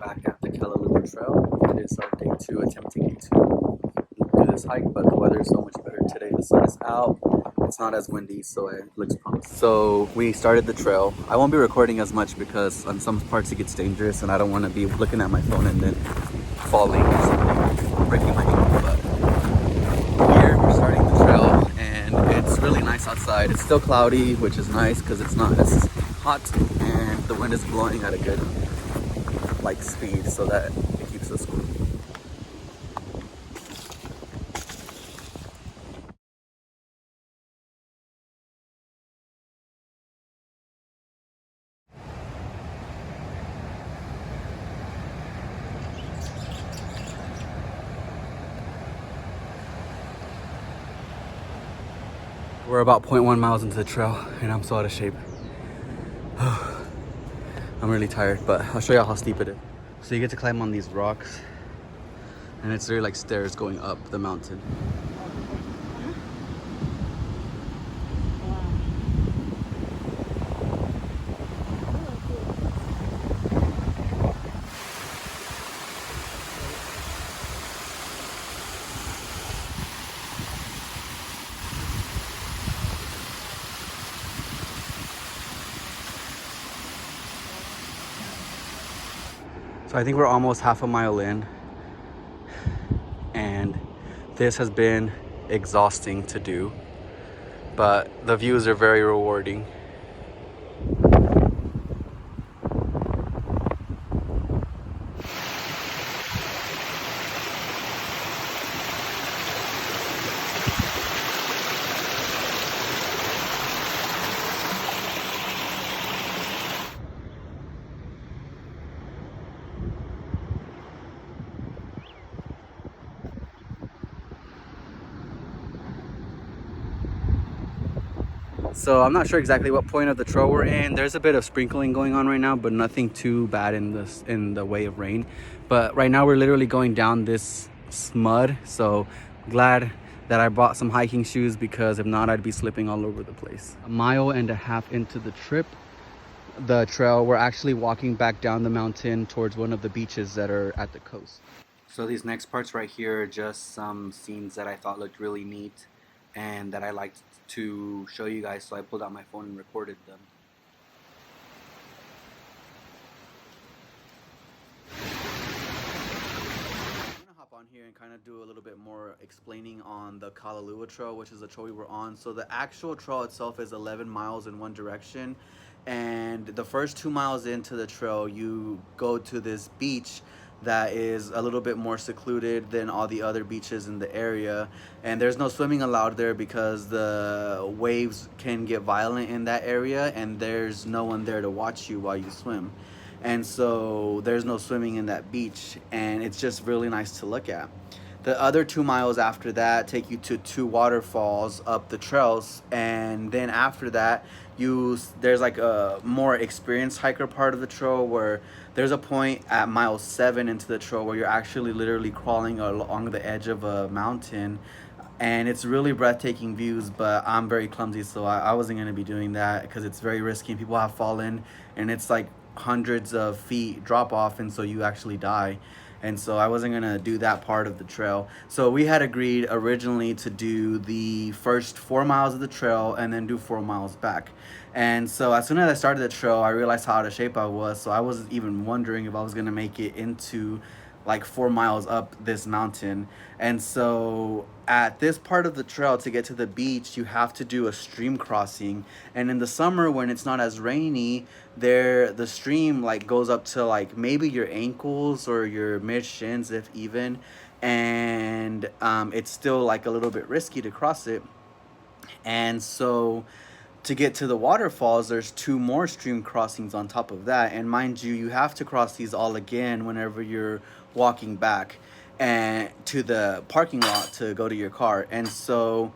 Back at the Kalalua Trail. It is our day 2 attempting to do this hike, but the weather is so much better today. The sun is out, it's not as windy, so it looks promising. So we started the trail. I won't be recording as much because on some parts it gets dangerous and I don't want to be looking at my phone and then falling or something, breaking my ankle. But here we're starting the trail and it's really nice outside. It's still cloudy, which is nice because it's not as hot and the wind is blowing at a good speed so that it keeps us cool. We're about 0.1 miles into the trail and I'm so out of shape. I'm really tired, but I'll show you how steep it is. So you get to climb on these rocks and it's really like stairs going up the mountain. So I think we're almost half a mile in and this has been exhausting to do, but the views are very rewarding. So I'm not sure exactly what point of the trail we're in. There's a bit of sprinkling going on right now, but nothing too bad in the way of rain. But right now we're literally going down this mud. So glad that I bought some hiking shoes because if not, I'd be slipping all over the place. A mile and a half into the trail, we're actually walking back down the mountain towards one of the beaches that are at the coast. So these next parts right here are just some scenes that I thought looked really neat and that I liked to show you guys, so I pulled out my phone and recorded them. I'm gonna hop on here and kind of do a little bit more explaining on the Kalalua Trail, which is the trail we were on. So the actual trail itself is 11 miles in one direction, and the first 2 miles into the trail you go to this beach that is a little bit more secluded than all the other beaches in the area, and there's no swimming allowed there because the waves can get violent in that area and there's no one there to watch you while you swim, and so there's no swimming in that beach and it's just really nice to look at. The other 2 miles after that take you to 2 waterfalls up the trails, and then after that there's like a more experienced hiker part of the trail where there's a point at mile 7 into the trail where you're actually literally crawling along the edge of a mountain, and it's really breathtaking views, but I'm very clumsy, so I wasn't going to be doing that because it's very risky and people have fallen and it's like hundreds of feet drop off, and so you actually die, and so I wasn't gonna do that part of the trail. So we had agreed originally to do the first 4 miles of the trail and then do 4 miles back. And so as soon as I started the trail, I realized how out of shape I was, so I wasn't even wondering if I was gonna make it into like 4 miles up this mountain. And so at this part of the trail, to get to the beach, you have to do a stream crossing, and in the summer when it's not as rainy, the stream like goes up to like maybe your ankles or your mid shins if even, and it's still like a little bit risky to cross it. And so to get to the waterfalls, there's 2 more stream crossings on top of that, and mind you, you have to cross these all again whenever you're walking back and to the parking lot to go to your car. And so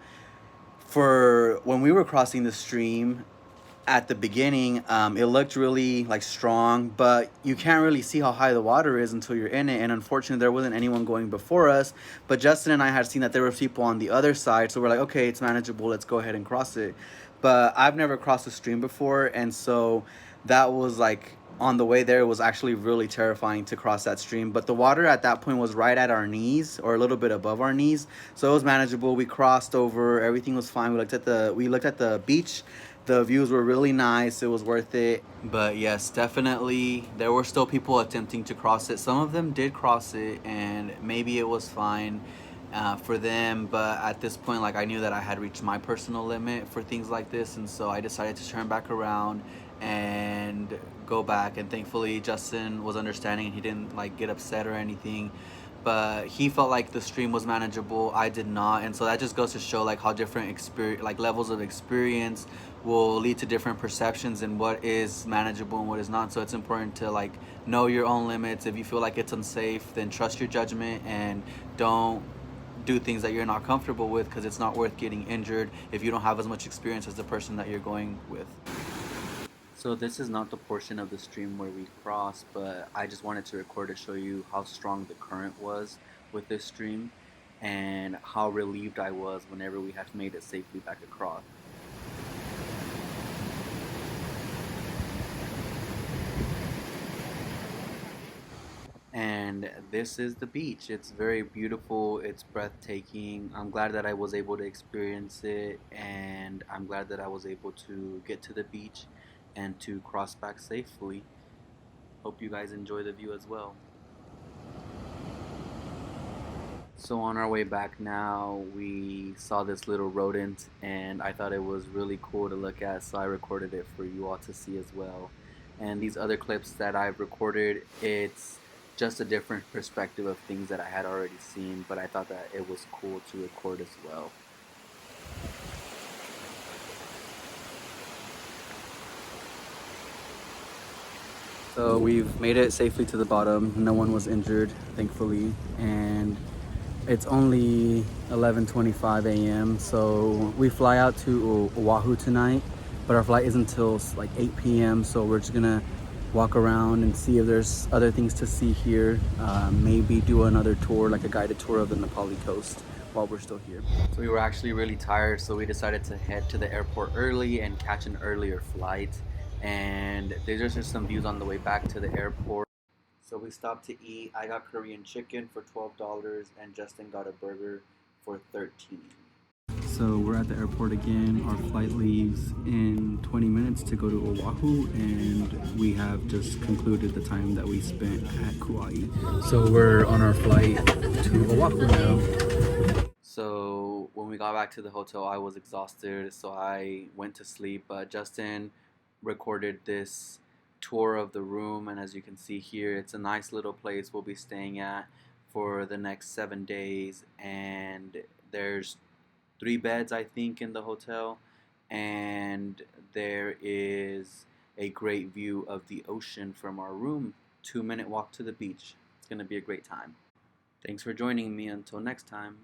for when we were crossing the stream at the beginning, it looked really like strong, but you can't really see how high the water is until you're in it, and unfortunately there wasn't anyone going before us, but Justin and I had seen that there were people on the other side, so we're like, okay, it's manageable, let's go ahead and cross it. But I've never crossed a stream before, and so that was like on the way there, it was actually really terrifying to cross that stream. But the water at that point was right at our knees or a little bit above our knees, so it was manageable. We crossed over, everything was fine. We looked at the beach. The views were really nice. It was worth it. But yes, definitely there were still people attempting to cross it. Some of them did cross it, and maybe it was fine for them. But at this point, like, I knew that I had reached my personal limit for things like this, and so I decided to turn back around and go back. And thankfully Justin was understanding and he didn't like get upset or anything, but he felt like the stream was manageable. I did not. And so that just goes to show like how different experience, like levels of experience, will lead to different perceptions and what is manageable and what is not. So it's important to like know your own limits. If you feel like it's unsafe, then trust your judgment and don't do things that you're not comfortable with, because it's not worth getting injured if you don't have as much experience as the person that you're going with. So this is not the portion of the stream where we cross, but I just wanted to record to show you how strong the current was with this stream and how relieved I was whenever we had made it safely back across. And this is the beach. It's very beautiful, it's breathtaking. I'm glad that I was able to experience it, and I'm glad that I was able to get to the beach and to cross back safely. Hope you guys enjoy the view as well. So on our way back now, we saw this little rodent and I thought it was really cool to look at, so I recorded it for you all to see as well. And these other clips that I've recorded, it's just a different perspective of things that I had already seen, but I thought that it was cool to record as well. So we've made it safely to the bottom. No one was injured, thankfully, and it's only 11:25 a.m. So we fly out to Oahu tonight, but our flight isn't until like 8 p.m. So we're just gonna walk around and see if there's other things to see here. Maybe do another tour, like a guided tour of the Nepali coast while we're still here. So we were actually really tired, so we decided to head to the airport early and catch an earlier flight. And there's just some views on the way back to the airport. So we stopped to eat. I got Korean chicken for $12 and Justin got a burger for $13. So we're at the airport again. Our flight leaves in 20 minutes to go to Oahu, and we have just concluded the time that we spent at Kauai. So we're on our flight to Oahu now. So when we got back to the hotel, I was exhausted, so I went to sleep. But Justin recorded this tour of the room, and as you can see here, it's a nice little place we'll be staying at for the next 7 days. And there's 3 beds, I think, in the hotel, and there is a great view of the ocean from our room. 2-minute walk to the beach. It's gonna be a great time. Thanks for joining me. Until next time.